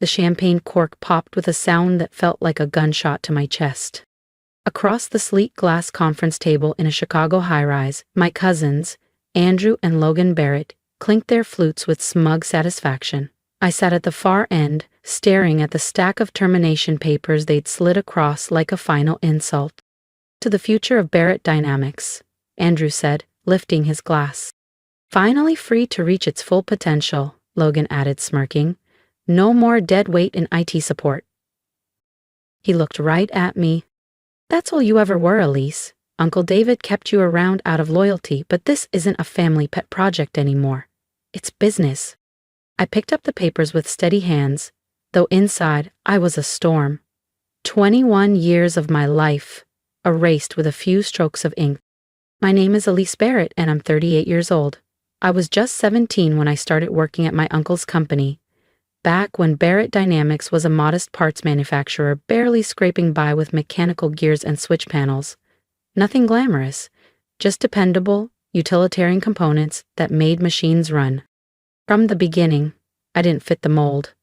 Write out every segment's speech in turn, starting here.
The champagne cork popped with a sound that felt like a gunshot to my chest. Across the sleek glass conference table in a Chicago high-rise, my cousins, Andrew and Logan Barrett, clinked their flutes with smug satisfaction. I sat at the far end, staring at the stack of termination papers they'd slid across like a final insult. "To the future of Barrett Dynamics," Andrew said, lifting his glass. "Finally free to reach its full potential," Logan added, smirking. "No more dead weight in IT support." He looked right at me. "That's all you ever were, Elise. Uncle David kept you around out of loyalty, but this isn't a family pet project anymore. It's business." I picked up the papers with steady hands, though inside I was a storm. 21 years of my life, erased with a few strokes of ink. "My name is Elise Barrett, and I'm 38 years old. I was just 17 when I started working at my uncle's company, back when Barrett Dynamics was a modest parts manufacturer barely scraping by with mechanical gears and switch panels. Nothing glamorous, just dependable, utilitarian components that made machines run. From the beginning, I didn't fit the mold.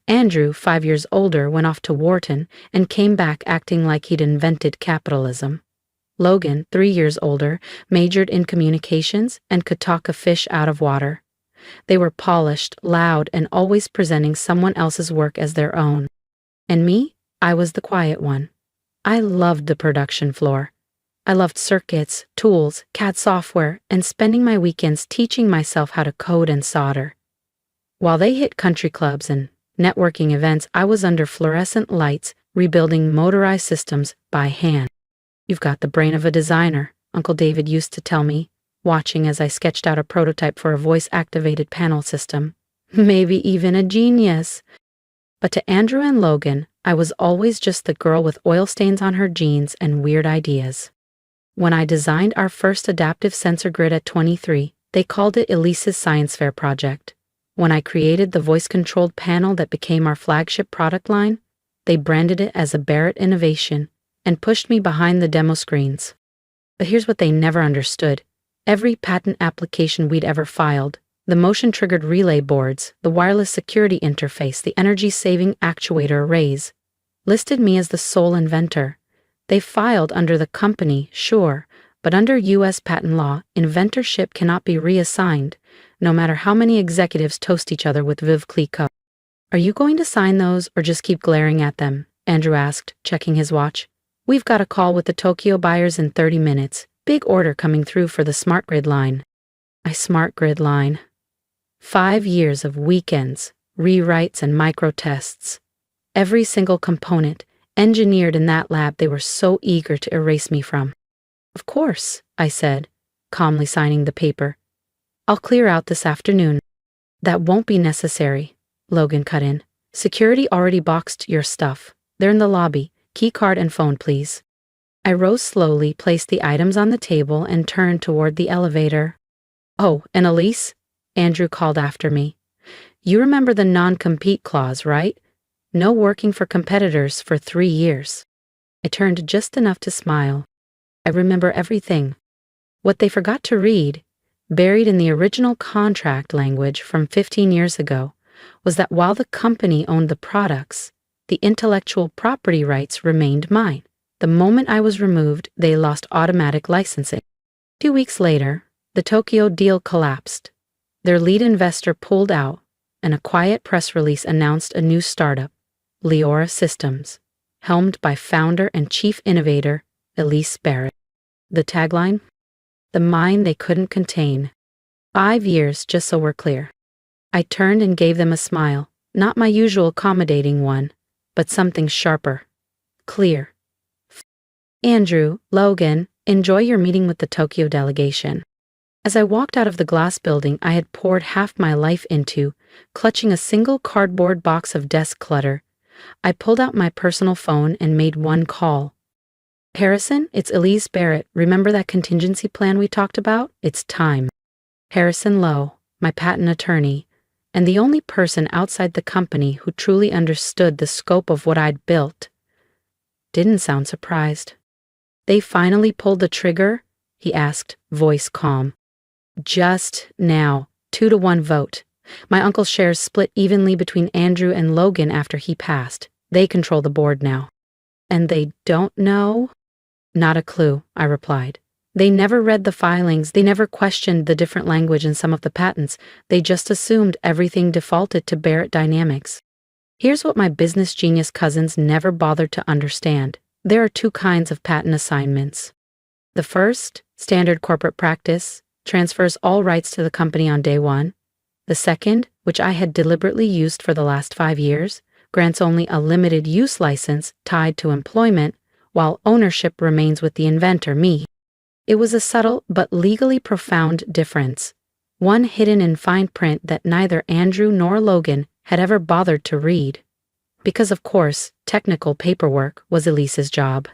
Andrew, 5 years older, went off to Wharton and came back acting like he'd invented capitalism. Logan, 3 years older, majored in communications and could talk a fish out of water. They were polished, loud, and always presenting someone else's work as their own. And me, I was the quiet one. I loved the production floor. I loved circuits, tools, CAD software, and spending my weekends teaching myself how to code and solder. While they hit country clubs and networking events, I was under fluorescent lights, rebuilding motorized systems by hand. "You've got the brain of a designer," Uncle David used to tell me, watching as I sketched out a prototype for a voice-activated panel system. "Maybe even a genius." But to Andrew and Logan, I was always just the girl with oil stains on her jeans and weird ideas. When I designed our first adaptive sensor grid at 23, they called it Elise's science fair project. When I created the voice-controlled panel that became our flagship product line, they branded it as a Barrett innovation and pushed me behind the demo screens. But here's what they never understood. Every patent application we'd ever filed, the motion-triggered relay boards, the wireless security interface, the energy-saving actuator arrays, listed me as the sole inventor. They filed under the company, sure, but under U.S. patent law, inventorship cannot be reassigned, no matter how many executives toast each other with Vive Clicquot. "Are you going to sign those or just keep glaring at them?" Andrew asked, checking his watch. "We've got a call with the Tokyo buyers in 30 minutes. Big order coming through for the smart grid line." My smart grid line. 5 years of weekends, rewrites, and micro-tests. Every single component, engineered in that lab they were so eager to erase me from. "Of course," I said, calmly signing the paper. "I'll clear out this afternoon." "That won't be necessary," Logan cut in. "Security already boxed your stuff. They're in the lobby. Key card and phone, please." I rose slowly, placed the items on the table, and turned toward the elevator. "Oh, and Elise," Andrew called after me. "You remember the non-compete clause, right? No working for competitors for 3 years." I turned just enough to smile. I remember everything. What they forgot to read, buried in the original contract language from 15 years ago, was that while the company owned the products, the intellectual property rights remained mine. The moment I was removed, they lost automatic licensing. 2 weeks later, the Tokyo deal collapsed. Their lead investor pulled out, and a quiet press release announced a new startup, Leora Systems, helmed by founder and chief innovator Elise Barrett. The tagline? "The mind they couldn't contain." 5 years, just so we're clear. I turned and gave them a smile, not my usual accommodating one, but something sharper. Clear. "Andrew, Logan, enjoy your meeting with the Tokyo delegation." As I walked out of the glass building I had poured half my life into, clutching a single cardboard box of desk clutter, I pulled out my personal phone and made one call. "Harrison, it's Elise Barrett. Remember that contingency plan we talked about? It's time." Harrison Lowe, my patent attorney, and the only person outside the company who truly understood the scope of what I'd built, didn't sound surprised. "They finally pulled the trigger?" he asked, voice calm. "Just now, 2-to-1 vote. My uncle's shares split evenly between Andrew and Logan after he passed. They control the board now. And they don't know? Not a clue, I replied. They never read the filings, they never questioned the different language in some of the patents, they just assumed everything defaulted to Barrett Dynamics. Here's what my business genius cousins never bothered to understand. There are two kinds of patent assignments. The first, standard corporate practice, transfers all rights to the company on day one. The second, which I had deliberately used for the last 5 years, grants only a limited use license tied to employment, while ownership remains with the inventor, me. It was a subtle but legally profound difference, one hidden in fine print that neither Andrew nor Logan had ever bothered to read. Because, of course, technical paperwork was Elise's job.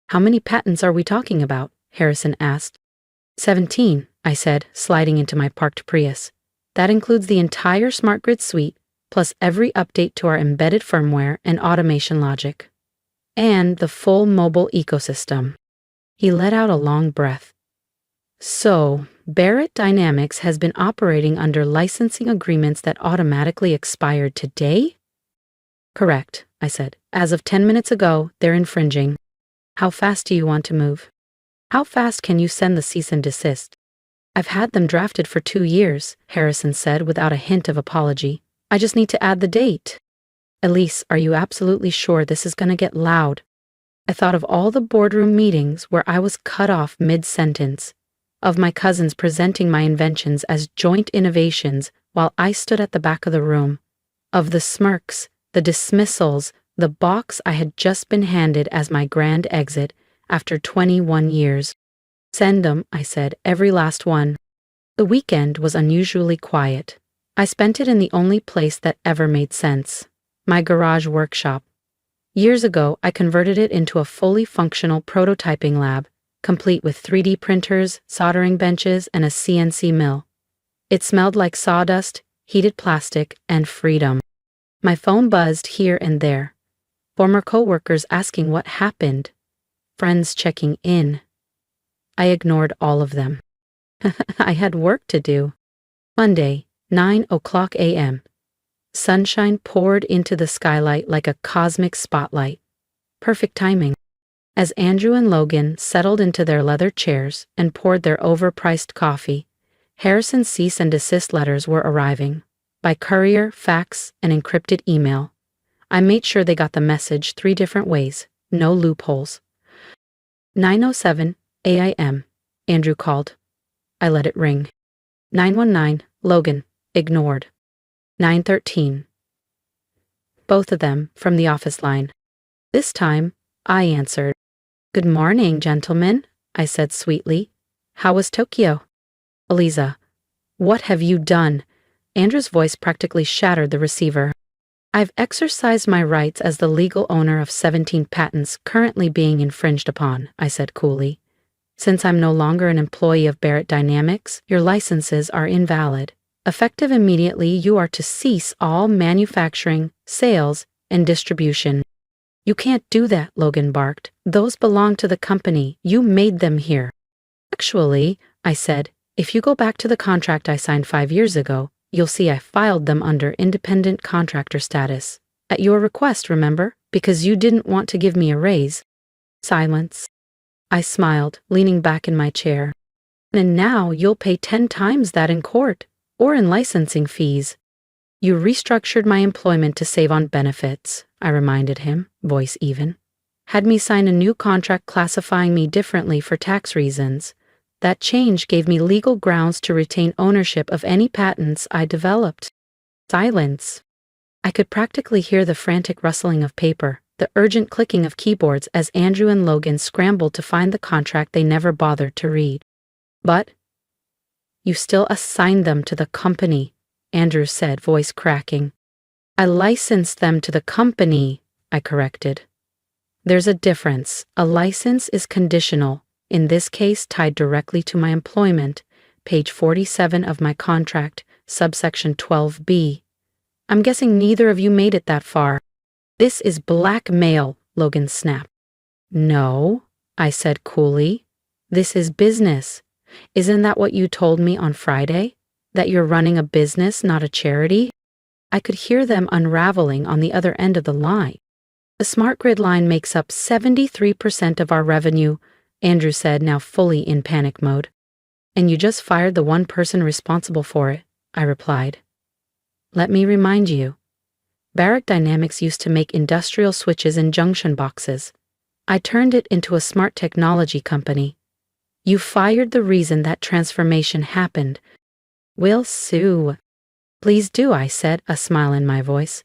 How many patents are we talking about? Harrison asked. 17, I said, sliding into my parked Prius. That includes the entire smart grid suite, plus every update to our embedded firmware and automation logic. And the full mobile ecosystem. He let out a long breath. So, Barrett Dynamics has been operating under licensing agreements that automatically expired today? Correct, I said. As of 10 minutes ago, they're infringing. How fast do you want to move? How fast can you send the cease and desist? I've had them drafted for 2 years, Harrison said without a hint of apology. I just need to add the date. Elise, are you absolutely sure this is going to get loud? I thought of all the boardroom meetings where I was cut off mid-sentence, of my cousins presenting my inventions as joint innovations while I stood at the back of the room, of the smirks, the dismissals, the box I had just been handed as my grand exit after 21 years. Send 'em, I said, every last one. The weekend was unusually quiet. I spent it in the only place that ever made sense, my garage workshop. Years ago, I converted it into a fully functional prototyping lab, complete with 3D printers, soldering benches, and a CNC mill. It smelled like sawdust, heated plastic, and freedom. My phone buzzed here and there. Former coworkers asking what happened. Friends checking in. I ignored all of them. I had work to do. Monday, 9:00 a.m. Sunshine poured into the skylight like a cosmic spotlight. Perfect timing. As Andrew and Logan settled into their leather chairs and poured their overpriced coffee, Harrison's cease and desist letters were arriving. By courier, fax, and encrypted email. I made sure they got the message 3 different ways, no loopholes. 9:07 a.m. Andrew called. I let it ring. 919, Logan, ignored. 913. Both of them from the office line. This time, I answered. Good morning, gentlemen, I said sweetly. How was Tokyo? Elise, what have you done? Andrew's voice practically shattered the receiver. I've exercised my rights as the legal owner of 17 patents currently being infringed upon, I said coolly. Since I'm no longer an employee of Barrett Dynamics, your licenses are invalid. Effective immediately, you are to cease all manufacturing, sales, and distribution. You can't do that, Logan barked. Those belong to the company. You made them here. Actually, I said, if you go back to the contract I signed 5 years ago, you'll see I filed them under independent contractor status. At your request, remember? Because you didn't want to give me a raise. Silence. I smiled, leaning back in my chair. And now you'll pay 10 times that in court, or in licensing fees. You restructured my employment to save on benefits, I reminded him, voice even. Had me sign a new contract classifying me differently for tax reasons. That change gave me legal grounds to retain ownership of any patents I developed. Silence. I could practically hear the frantic rustling of paper, the urgent clicking of keyboards as Andrew and Logan scrambled to find the contract they never bothered to read. But you still assigned them to the company, Andrew said, voice cracking. I licensed them to the company, I corrected. There's a difference. A license is conditional, in this case tied directly to my employment, page 47 of my contract, subsection 12B. I'm guessing neither of you made it that far. This is blackmail, Logan snapped. No, I said coolly. This is business. Isn't that what you told me on Friday? That you're running a business, not a charity? I could hear them unraveling on the other end of the line. The smart grid line makes up 73% of our revenue, Andrew said, now fully in panic mode. And you just fired the one person responsible for it, I replied. Let me remind you. Barrett Dynamics used to make industrial switches and junction boxes. I turned it into a smart technology company. You fired the reason that transformation happened. We'll sue. Please do, I said, a smile in my voice.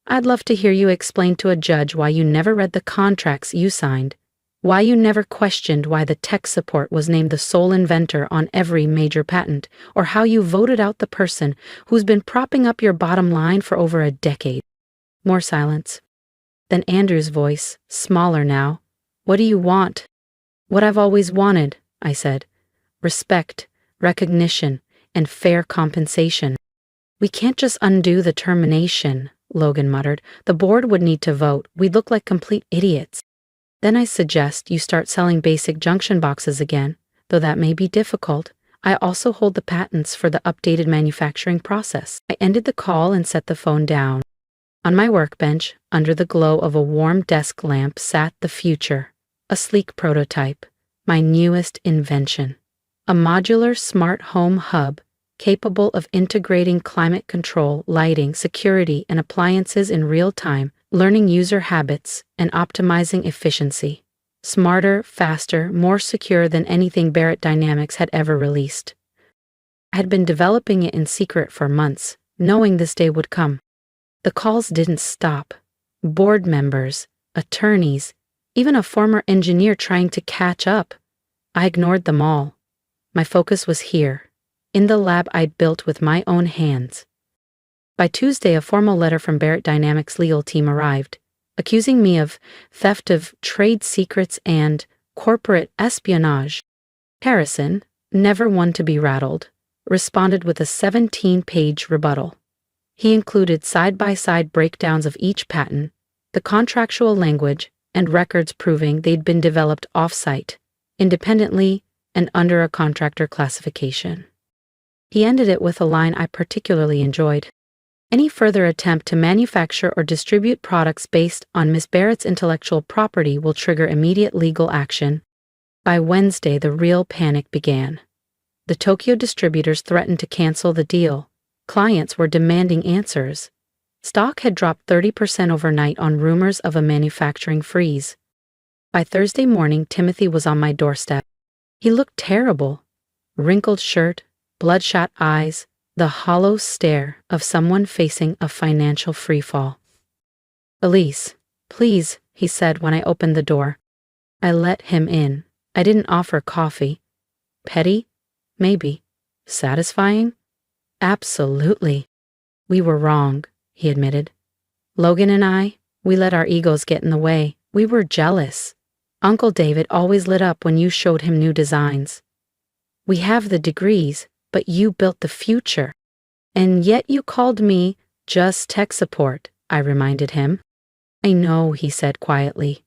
I'd love to hear you explain to a judge why you never read the contracts you signed, why you never questioned why the tech support was named the sole inventor on every major patent, or how you voted out the person who's been propping up your bottom line for over a decade. More silence. Then Andrew's voice, smaller now. What do you want? What I've always wanted, I said. Respect, recognition, and fair compensation. We can't just undo the termination, Logan muttered. The board would need to vote. We'd look like complete idiots. Then I suggest you start selling basic junction boxes again, though that may be difficult. I also hold the patents for the updated manufacturing process. I ended the call and set the phone down. On my workbench, under the glow of a warm desk lamp, sat the future, a sleek prototype, my newest invention. A modular smart home hub capable of integrating climate control, lighting, security, and appliances in real time, learning user habits, and optimizing efficiency. Smarter, faster, more secure than anything Barrett Dynamics had ever released. I had been developing it in secret for months, knowing this day would come. The calls didn't stop. Board members, attorneys, even a former engineer trying to catch up. I ignored them all. My focus was here, in the lab I'd built with my own hands. By Tuesday, a formal letter from Barrett Dynamics' legal team arrived, accusing me of theft of trade secrets and corporate espionage. Harrison, never one to be rattled, responded with a 17-page rebuttal. He included side-by-side breakdowns of each patent, the contractual language, and records proving they'd been developed off-site, independently, and under a contractor classification. He ended it with a line I particularly enjoyed. Any further attempt to manufacture or distribute products based on Miss Barrett's intellectual property will trigger immediate legal action. By Wednesday, the real panic began. The Tokyo distributors threatened to cancel the deal. Clients were demanding answers. Stock had dropped 30% overnight on rumors of a manufacturing freeze. By Thursday morning, Timothy was on my doorstep. He looked terrible. Wrinkled shirt, bloodshot eyes, the hollow stare of someone facing a financial freefall. Elise, please, he said when I opened the door. I let him in. I didn't offer coffee. Petty? Maybe. Satisfying? Absolutely. We were wrong, he admitted. Logan and I, we let our egos get in the way. We were jealous. Uncle David always lit up when you showed him new designs. We have the degrees, but you built the future. And yet you called me just tech support, I reminded him. I know, he said quietly.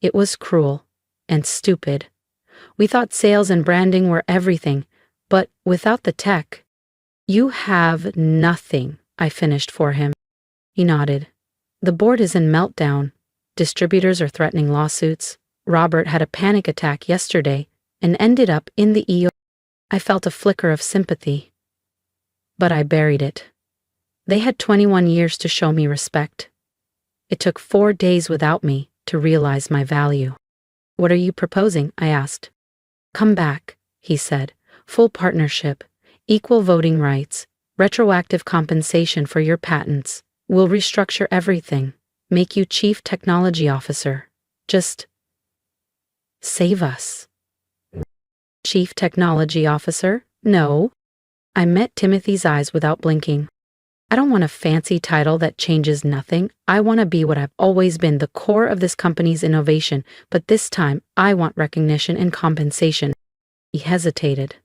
It was cruel and stupid. We thought sales and branding were everything, but without the tech, you have nothing, I finished for him. He nodded. The board is in meltdown. Distributors are threatening lawsuits. Robert had a panic attack yesterday and ended up in the ER. I felt a flicker of sympathy, but I buried it. They had 21 years to show me respect. It took 4 days without me to realize my value. What are you proposing? I asked. Come back, he said. Full partnership, equal voting rights, retroactive compensation for your patents. We'll restructure everything, make you chief technology officer. Just save us. Chief Technology Officer? No. I met Timothy's eyes without blinking. I don't want a fancy title that changes nothing. I want to be what I've always been, the core of this company's innovation, but this time I want recognition and compensation. He hesitated.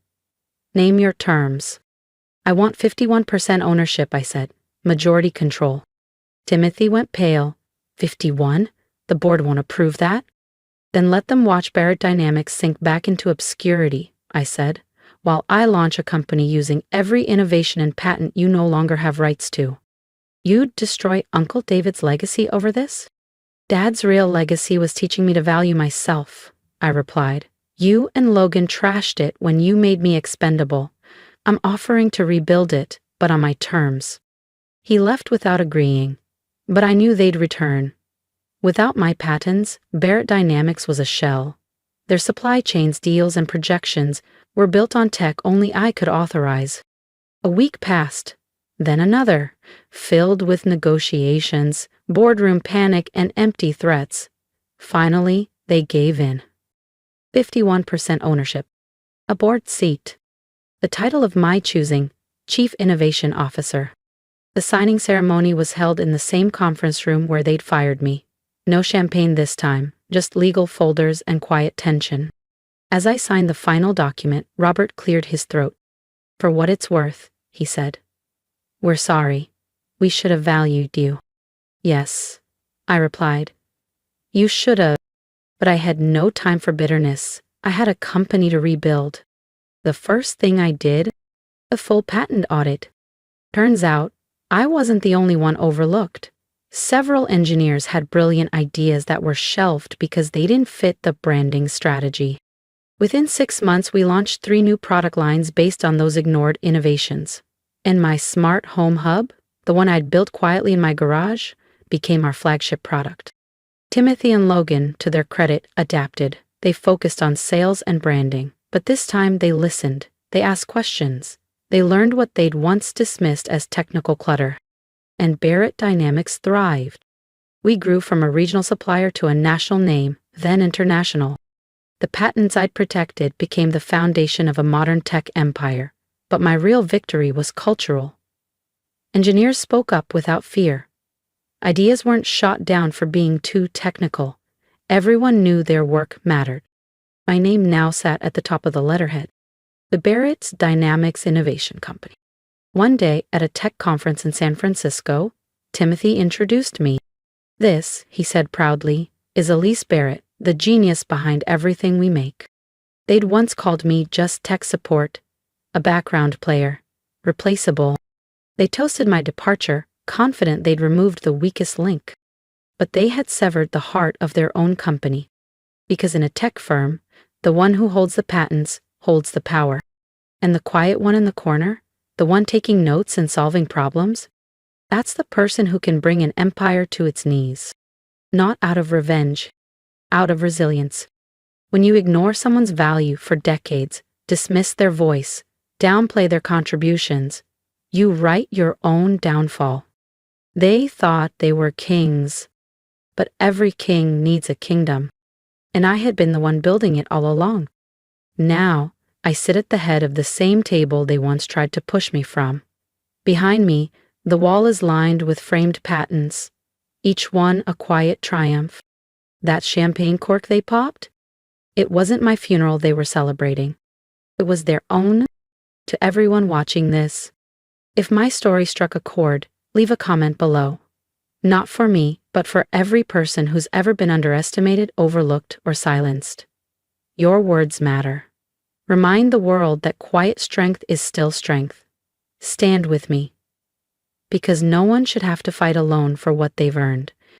Name your terms. I want 51% ownership, I said. Majority control. Timothy went pale. 51? The board won't approve that? Then let them watch Barrett Dynamics sink back into obscurity, I said. while I launch a company using every innovation and patent you no longer have rights to. You'd destroy Uncle David's legacy over this? Dad's real legacy was teaching me to value myself, I replied. You and Logan trashed it when you made me expendable. I'm offering to rebuild it, but on my terms. He left without agreeing, but I knew they'd return. Without my patents, Barrett Dynamics was a shell. Their supply chains, deals, and projections were built on tech only I could authorize. A week passed, then another, filled with negotiations, boardroom panic, and empty threats. Finally, they gave in. 51% ownership. A board seat. The title of my choosing, Chief Innovation Officer. The signing ceremony was held in the same conference room where they'd fired me. No champagne this time, just legal folders and quiet tension. As I signed the final document, Robert cleared his throat. For what it's worth, he said. We're sorry. We should have valued you. Yes, I replied. You should have. But I had no time for bitterness. I had a company to rebuild. The first thing I did, a full patent audit. Turns out, I wasn't the only one overlooked. Several engineers had brilliant ideas that were shelved because they didn't fit the branding strategy. Within 6 months, we launched 3 new product lines based on those ignored innovations. And my smart home hub, the one I'd built quietly in my garage, became our flagship product. Timothy and Logan, to their credit, adapted. They focused on sales and branding, but this time they listened. They asked questions. They learned what they'd once dismissed as technical clutter. And Barrett Dynamics thrived. We grew from a regional supplier to a national name, then international. The patents I'd protected became the foundation of a modern tech empire, but my real victory was cultural. Engineers spoke up without fear. Ideas weren't shot down for being too technical. Everyone knew their work mattered. My name now sat at the top of the letterhead. The Barrett Dynamics Innovation Company. One day, at a tech conference in San Francisco, Timothy introduced me. This, he said proudly, is Elise Barrett, the genius behind everything we make. They'd once called me just tech support, a background player, replaceable. They toasted my departure, confident they'd removed the weakest link. But they had severed the heart of their own company. Because in a tech firm, the one who holds the patents holds the power. And the quiet one in the corner, the one taking notes and solving problems, that's the person who can bring an empire to its knees. Not out of revenge, out of resilience. When you ignore someone's value for decades, dismiss their voice, downplay their contributions, you write your own downfall. They thought they were kings, but every king needs a kingdom. And I had been the one building it all along. Now, I sit at the head of the same table they once tried to push me from. Behind me, the wall is lined with framed patents, each one a quiet triumph. That champagne cork they popped? It wasn't my funeral they were celebrating. It was their own. To everyone watching this, if my story struck a chord, leave a comment below. Not for me, but for every person who's ever been underestimated, overlooked, or silenced. Your words matter. Remind the world that quiet strength is still strength. Stand with me. Because no one should have to fight alone for what they've earned.